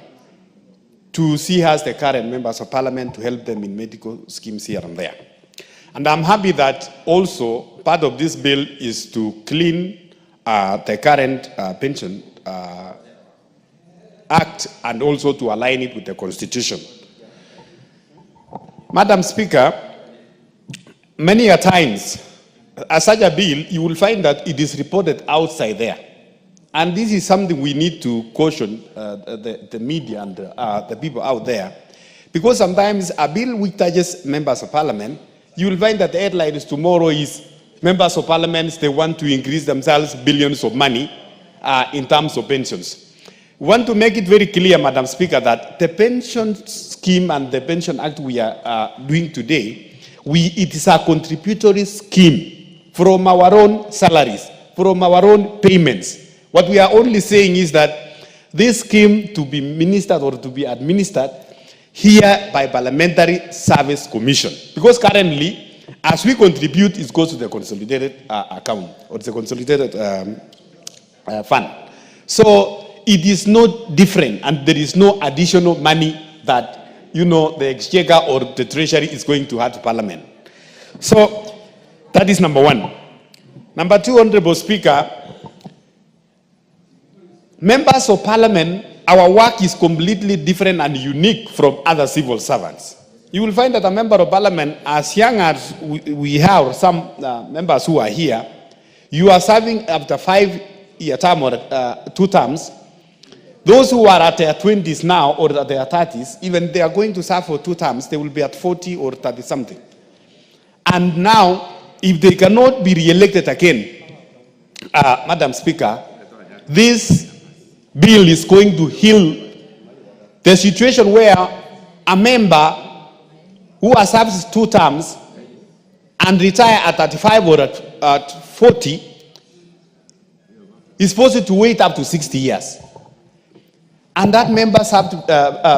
to see us, the current members of parliament, to help them in medical schemes here and there. And I'm happy that also part of this bill is to clean the current pension act and also to align it with the constitution. Madam Speaker, many a times, as such a bill, you will find that it is reported outside there. And this is something we need to caution the media and the people out there. Because sometimes a bill which touches members of parliament, you will find that the headline is tomorrow is members of parliament, they want to increase themselves billions of money in terms of pensions. We want to make it very clear, Madam Speaker, that the pension scheme and the pension act we are doing today, it is a contributory scheme from our own salaries, from our own payments. What we are only saying is that this scheme to be ministered or to be administered here by Parliamentary Service Commission. Because currently, as we contribute, it goes to the consolidated account or the consolidated fund. So it is not different, and there is no additional money that, you know, the Exchequer or the Treasury is going to add to Parliament. So that is number one. Number two, Honorable Speaker, members of Parliament, our work is completely different and unique from other civil servants. You will find that a member of Parliament, as young as we have some members who are here, you are serving after 5-year term or 2 terms. Those who are at their 20s now or at their 30s, even they are going to serve for 2 terms, they will be at 40 or 30 something. And now, if they cannot be re-elected again, Madam Speaker, this bill is going to heal the situation where a member who has served 2 terms and retire at 35 or at 40 is supposed to wait up to 60 years. And that member served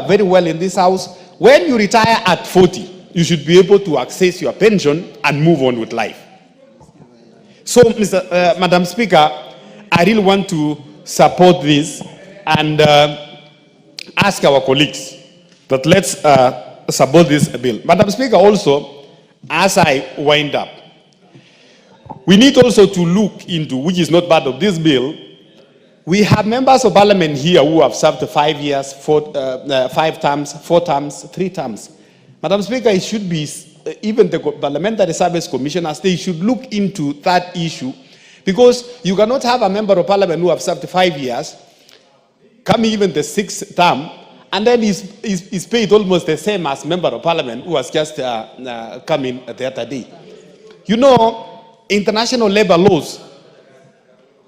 very well in this house. When you retire at 40, you should be able to access your pension and move on with life. So, Madam Speaker, I really want to support this and ask our colleagues that let's support this bill. Madam Speaker, also, as I wind up, we need also to look into, which is not part of this bill, we have members of parliament here who have served 5 years, 5 terms, 4 terms, 3 terms. Madam Speaker, it should be, even the Parliamentary Service Commissioners, they should look into that issue, because you cannot have a member of parliament who have served 5 years, coming even the 6th term, and then is paid almost the same as member of parliament who has just come in the other day. You know, international labor laws,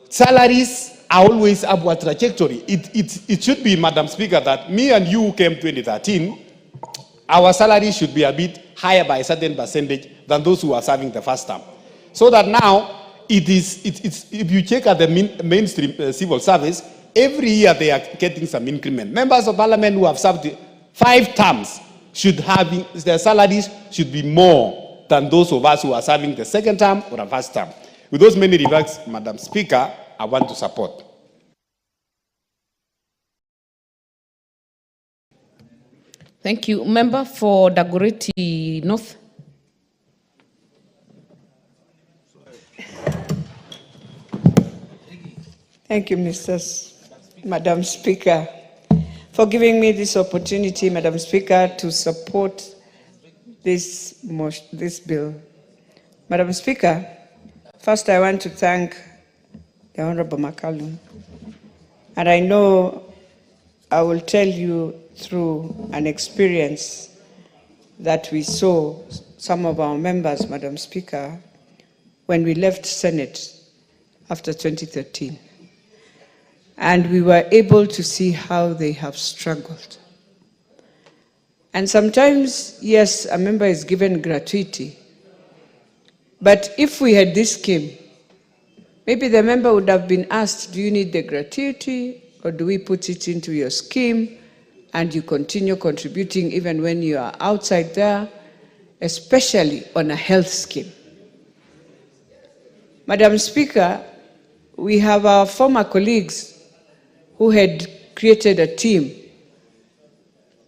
salaries are always upward trajectory. It should be, Madam Speaker, that me and you who came 2013, our salary should be a bit higher by a certain percentage than those who are serving the first term. So that now, if you check at the mainstream civil service, every year they are getting some increment. Members of parliament who have served 5 terms should have, their salaries should be more than those of us who are serving the 2nd term or the 1st term. With those many remarks, Madam Speaker, I want to support. Thank you. Member for Dagoretti North. Thank you, Madam Speaker, for giving me this opportunity, Madam Speaker, to support this bill. Madam Speaker, first I want to thank the Honorable Makalu. And I know I will tell you through an experience that we saw some of our members, Madam Speaker, when we left Senate after 2013. And we were able to see how they have struggled. And sometimes, yes, a member is given gratuity. But if we had this scheme, maybe the member would have been asked, do you need the gratuity, or do we put it into your scheme and you continue contributing even when you are outside there, especially on a health scheme? Madam Speaker, we have our former colleagues who had created a team,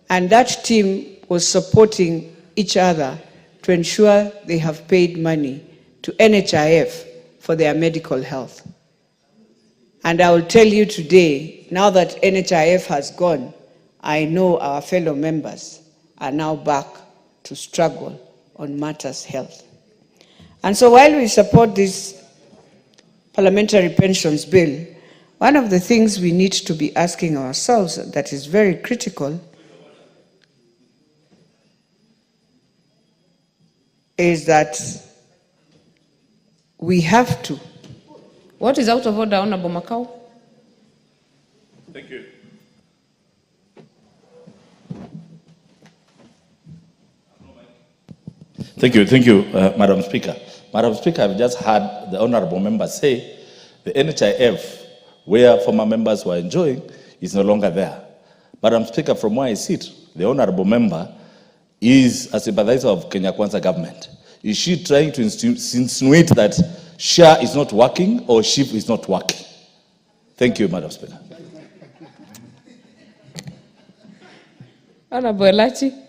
and that team was supporting each other to ensure they have paid money to NHIF for their medical health. And I will tell you today, now that NHIF has gone, I know our fellow members are now back to struggle on matters health. And so while we support this parliamentary pensions bill, one of the things we need to be asking ourselves that is very critical is that we have to. What is out of order, Honorable Makau? Thank you. Thank you, Madam Speaker. Madam Speaker, I've just heard the honorable member say the NHIF, where former members were enjoying, is no longer there. Madam Speaker, from where I sit, the honorable member is a sympathizer of Kenya Kwanza government. Is she trying to insinuate that SHA is not working or SHIF is not working? Thank you, Madam Speaker. Honorable Elachi.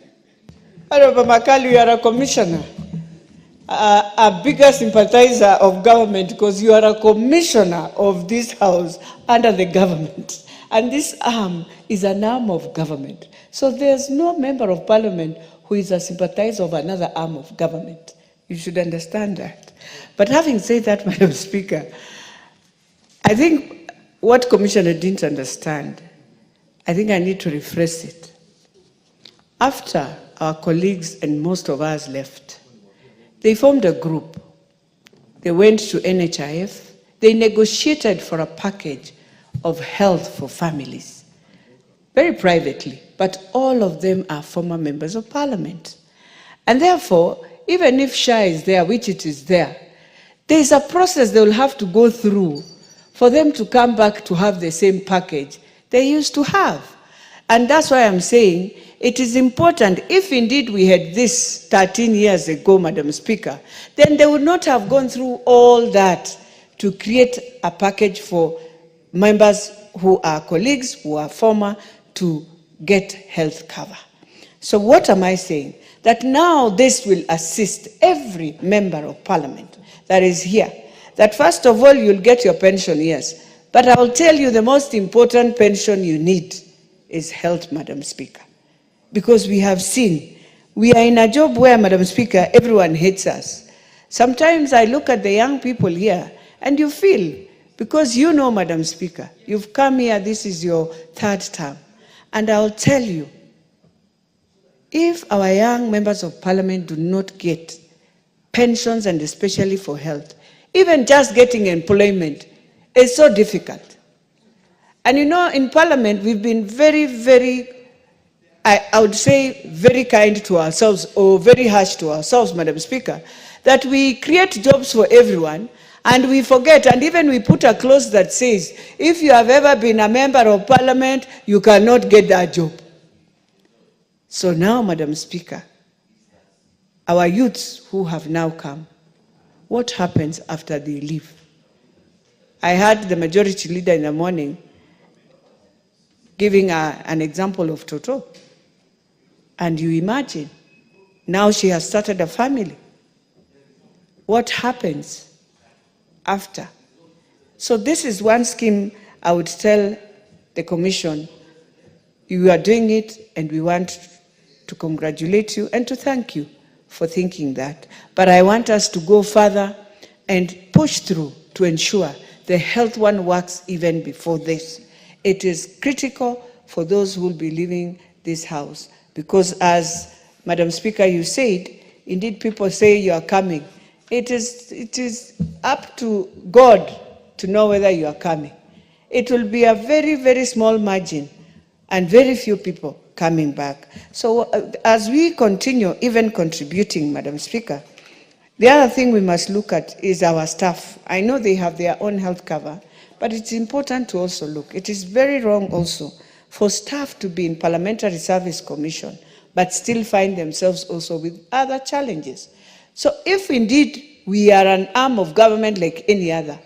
Honorable Makalu, you are a commissioner, a bigger sympathizer of government because you are a commissioner of this house under the government. And this arm is an arm of government. So there's no member of parliament who is a sympathizer of another arm of government. You should understand that. But having said that, Madam Speaker, I think what Commissioner didn't understand, I think I need to rephrase it. After our colleagues and most of us left, they formed a group. They went to NHIF. They negotiated for a package of health for families, very privately, but all of them are former members of parliament. And therefore, even if SHA is there, which it is there, is a process they will have to go through for them to come back to have the same package they used to have. And that's why I'm saying it is important, if indeed we had this 13 years ago, Madam Speaker, then they would not have gone through all that to create a package for members who are colleagues, who are former, to get health cover. So what am I saying? That now this will assist every member of parliament that is here. That first of all, you'll get your pension, yes. But I will tell you the most important pension you need is health, Madam Speaker. Because we have seen, we are in a job where, Madam Speaker, everyone hates us. Sometimes I look at the young people here and you feel, because you know, Madam Speaker, you've come here, this is your third term. And I'll tell you, if our young members of parliament do not get pensions, and especially for health, even just getting employment is so difficult. And you know, in parliament, we've been very, I would say very kind to ourselves, or very harsh to ourselves, Madam Speaker, that we create jobs for everyone, and we forget, and even we put a clause that says, if you have ever been a member of parliament, you cannot get that job. So now, Madam Speaker, our youths who have now come, what happens after they leave? I heard the majority leader in the morning giving an example of Toto. And you imagine, now she has started a family. What happens after? So this is one scheme I would tell the Commission, you are doing it, and we want to congratulate you and to thank you for thinking that. But I want us to go further and push through to ensure the health one works even before this. It is critical for those who will be leaving this house, because as Madam Speaker, you said, indeed people say you are coming. It is up to God to know whether you are coming. It will be a very small margin and very few people coming back. So as we continue even contributing, Madam Speaker, the other thing we must look at is our staff. I know they have their own health cover, but it's important to also look. It is very wrong also for staff to be in Parliamentary Service Commission, but still find themselves also with other challenges. So if indeed we are an arm of government like any other,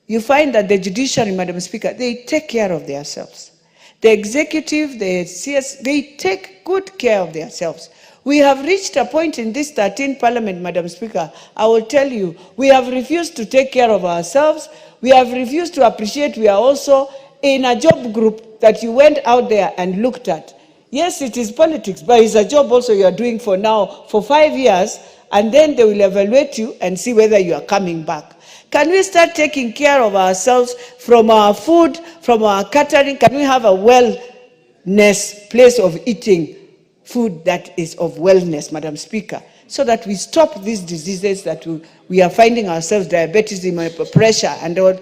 you find that the judiciary, Madam Speaker, they take care of themselves. The executive, the CS, they take good care of themselves. We have reached a point in this 13th Parliament, Madam Speaker, I will tell you, we have refused to take care of ourselves. We have refused to appreciate we are also in a job group that you went out there and looked at. Yes, it is politics, but it's a job also you are doing for now, for 5 years, and then they will evaluate you and see whether you are coming back. Can we start taking care of ourselves from our food, from our catering? Can we have a wellness place of eating food that is of wellness, Madam Speaker, so that we stop these diseases that we are finding ourselves, diabetes, pressure, and all,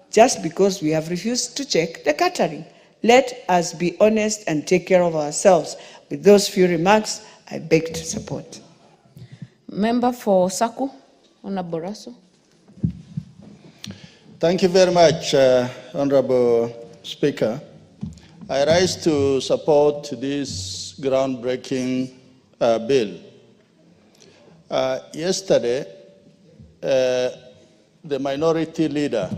just because we have refused to check the catering. Let us be honest and take care of ourselves. With those few remarks, I beg to support. Member for Saku, Honorable Raso. Thank you very much, Honorable Speaker. I rise to support this groundbreaking bill. Yesterday, the minority leader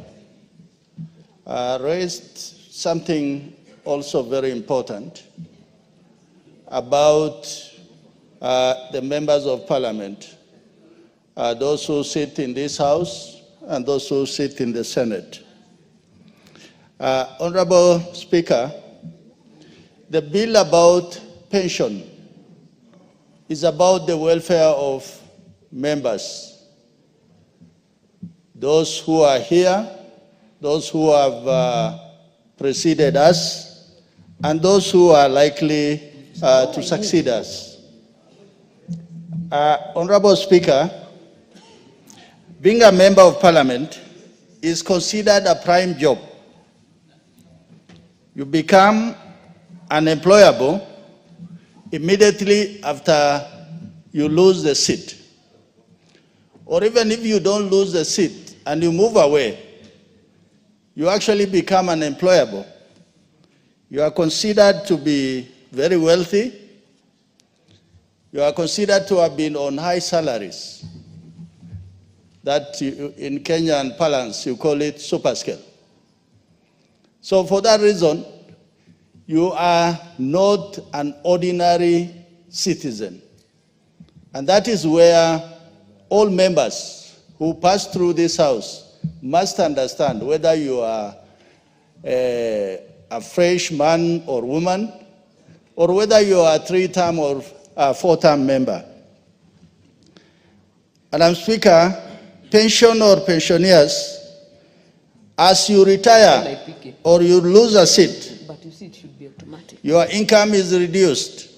raised something also very important about the members of parliament, those who sit in this house and those who sit in the Senate. Honorable Speaker, the bill about pension is about the welfare of members, those who are here, those who have preceded us, and those who are likely to succeed us. Honorable Speaker, being a member of parliament is considered a prime job. You become unemployable immediately after you lose the seat. Or even if you don't lose the seat and you move away, you actually become unemployable. You are considered to be very wealthy. You are considered to have been on high salaries. That in Kenyan parlance, you call it super scale. So for that reason, you are not an ordinary citizen. And that is where all members who pass through this house must understand whether you are a fresh man or woman, or whether you are a 3-term or a 4-term member. Madam Speaker, pension or pensioners, as you retire or you lose a seat, your income is reduced.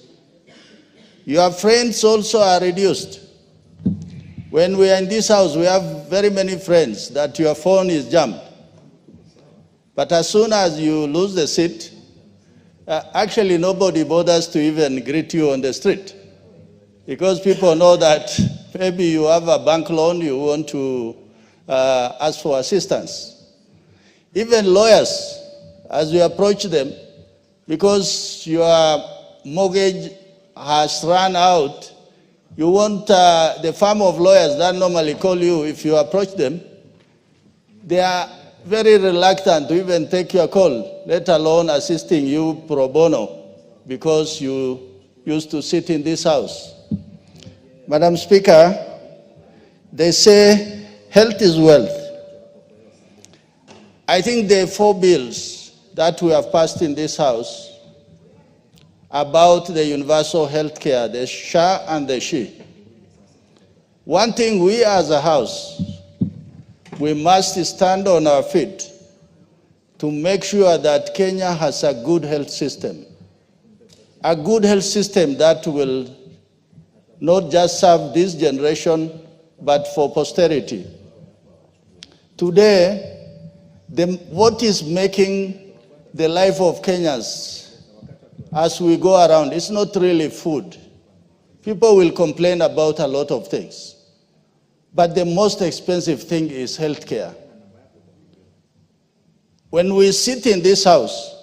Your friends also are reduced. When we are in this house, we have very many friends that your phone is jammed. But as soon as you lose the seat, actually nobody bothers to even greet you on the street, because people know that maybe you have a bank loan, you want to ask for assistance. Even lawyers, as you approach them, because your mortgage has run out, you want the firm of lawyers that normally call you, if you approach them, they are very reluctant to even take your call, let alone assisting you pro bono, because you used to sit in this house. Madam Speaker, they say health is wealth. I think the 4 bills that we have passed in this house about the universal health care, the SHA and the SHE. One thing we as a house, we must stand on our feet to make sure that Kenya has a good health system. A good health system that will not just serve this generation, but for posterity. Today, what is making the life of Kenyans as we go around, it's not really food. People will complain about a lot of things. But the most expensive thing is healthcare. When we sit in this house,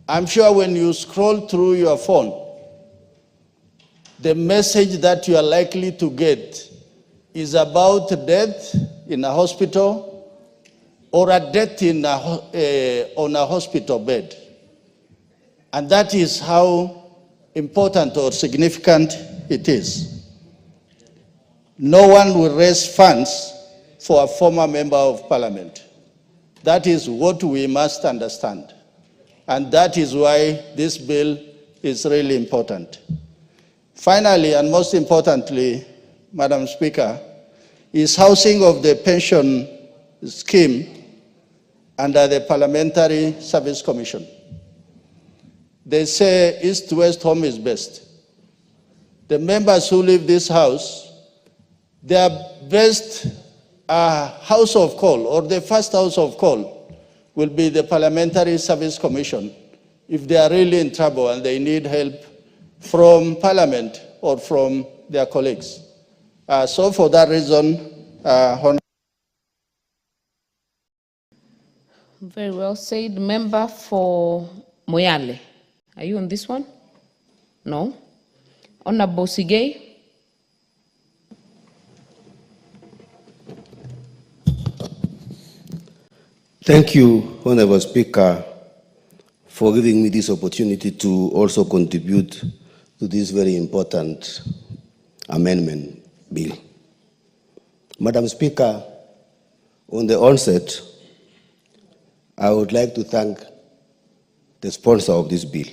I'm sure when you scroll through your phone, the message that you are likely to get is about death in a hospital or a death in on a hospital bed. And that is how important or significant it is. No one will raise funds for a former member of parliament. That is what we must understand. And that is why this bill is really important. Finally, and most importantly, Madam Speaker, is housing of the pension scheme under the Parliamentary Service Commission. They say East-West home is best. The members who leave this house, their best house of call, or the first house of call, will be the Parliamentary Service Commission if they are really in trouble and they need help from Parliament or from their colleagues. So for that reason, Very well said. Member for Moyale. Are you on this one? No. Honorable Sigei. Thank you, Honorable Speaker, for giving me this opportunity to also contribute to this very important amendment bill. Madam Speaker, on the onset, I would like to thank the sponsor of this bill,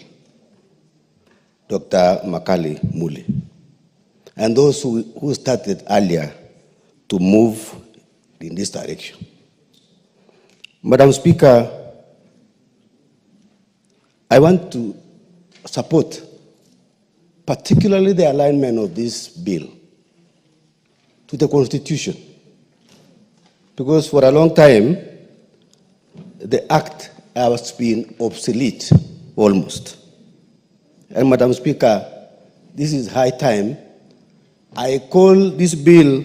Dr. Makali Muli, and those who started earlier to move in this direction. Madam Speaker, I want to support particularly the alignment of this bill to the Constitution, because for a long time, the Act has been obsolete almost. And Madam Speaker, this is high time. I call this bill,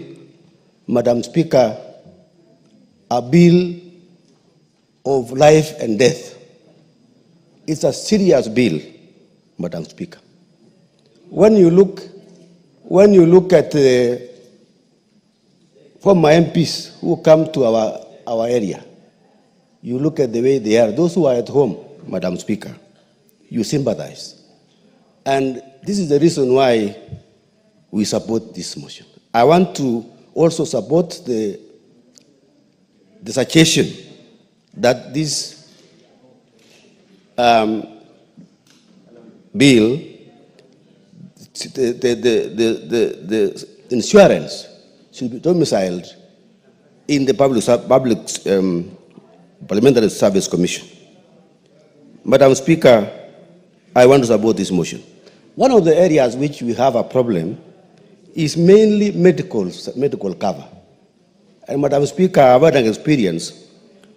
Madam Speaker, a bill of life and death. It's a serious bill, Madam Speaker. When you look at the former MPs who come to our area, you look at the way they are. Those who are at home, Madam Speaker, you sympathize. And this is the reason why we support this motion. I want to also support the suggestion that this bill, the insurance should be domiciled in the Parliamentary Service Commission. Madam Speaker, I want to support this motion. One of the areas which we have a problem is mainly medical cover. And Madam Speaker, I've had an experience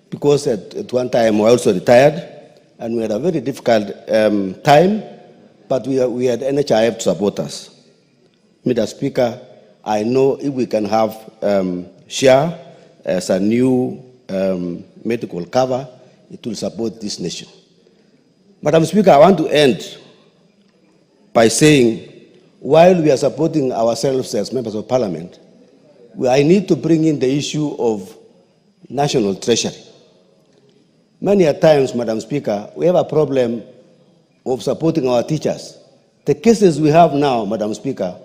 because at one time I also retired and we had a very difficult time, but we had NHIF to support us. Madam Speaker, I know if we can have share as a new medical cover, it will support this nation. Madam Speaker, I want to end by saying, while we are supporting ourselves as members of parliament, I need to bring in the issue of national treasury. Many a times, Madam Speaker, we have a problem of supporting our teachers. The cases we have now, Madam Speaker,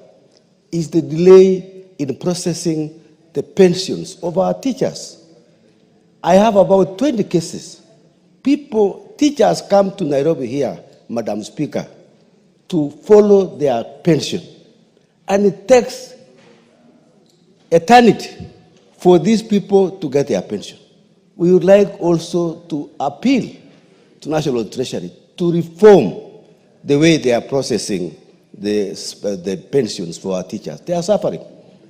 is the delay in processing the pensions of our teachers. I have about 20 cases. Teachers come to Nairobi here, Madam Speaker, to follow their pension. And it takes eternity for these people to get their pension. We would like also to appeal to National Treasury to reform the way they are processing the pensions for our teachers. They are suffering.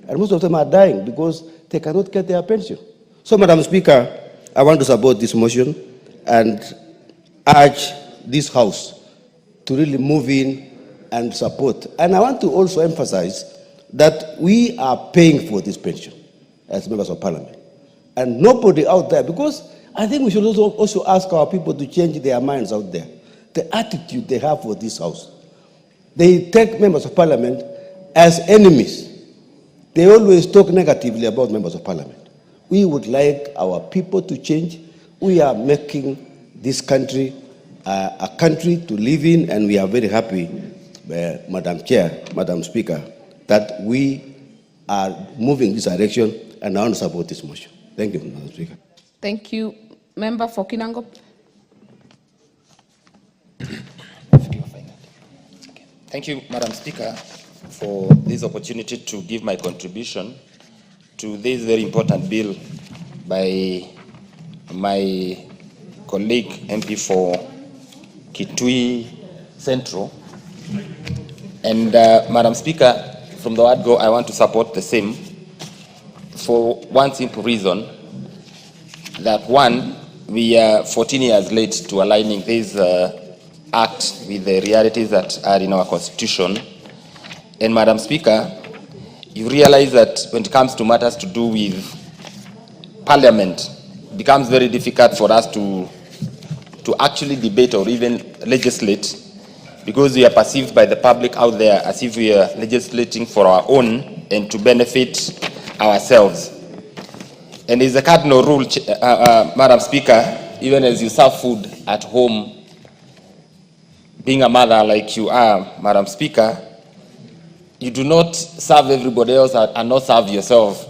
And most of them are dying because they cannot get their pension. So, Madam Speaker, I want to support this motion and urge this House to really move in and support. And I want to also emphasize that we are paying for this pension as members of parliament. And nobody out there, because I think we should also ask our people to change their minds out there, the attitude they have for this House. They take members of parliament as enemies. They always talk negatively about members of parliament. We would like our people to change. We are making this country a country to live in, and we are very happy, Madam Chair, Madam Speaker, that we are moving in this direction, and I want to support this motion. Thank you, Madam Speaker. Thank you. Member for Kinangop. Thank you, Madam Speaker, for this opportunity to give my contribution to this very important bill by my colleague MP for Kitui Central. And Madam Speaker, from the word go, I want to support the same for one simple reason, that one, we are 14 years late to aligning this act with the realities that are in our constitution. And Madam Speaker, you realize that when it comes to matters to do with Parliament, it becomes very difficult for us to actually debate or even legislate, because we are perceived by the public out there as if we are legislating for our own and to benefit ourselves. And it's a cardinal rule, Madam Speaker, even as you serve food at home, being a mother like you are, Madam Speaker, you do not serve everybody else and not serve yourself,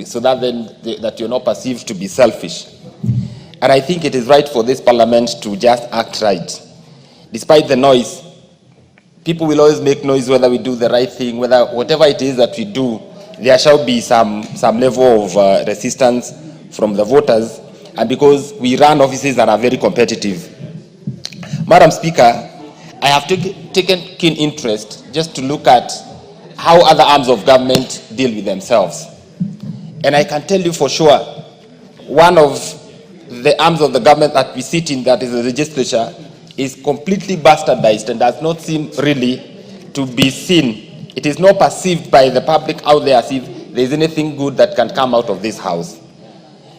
so that then that you're not perceived to be selfish. And I think it is right for this Parliament to just act right. Despite the noise, people will always make noise whether we do the right thing, whatever it is that we do, there shall be some level of resistance from the voters, and because we run offices that are very competitive. Madam Speaker, I have taken keen interest just to look at how other arms of government deal with themselves. And I can tell you for sure, one of the arms of the government that we sit in, that is the legislature, is completely bastardized and does not seem really to be seen. It is not perceived by the public out there as if there is anything good that can come out of this House.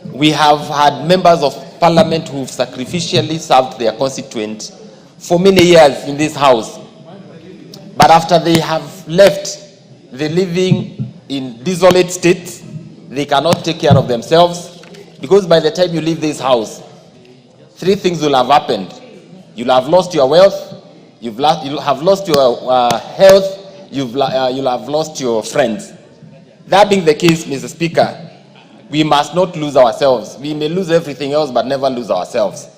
We have had members of parliament who've sacrificially served their constituent for many years in this house. But after they have left, they're living in desolate states. They cannot take care of themselves, because by the time you leave this house, three things will have happened. You'll have lost your wealth, you'll have lost your health, you'll have lost your friends. That being the case, Mr. Speaker, we must not lose ourselves. We may lose everything else, but never lose ourselves.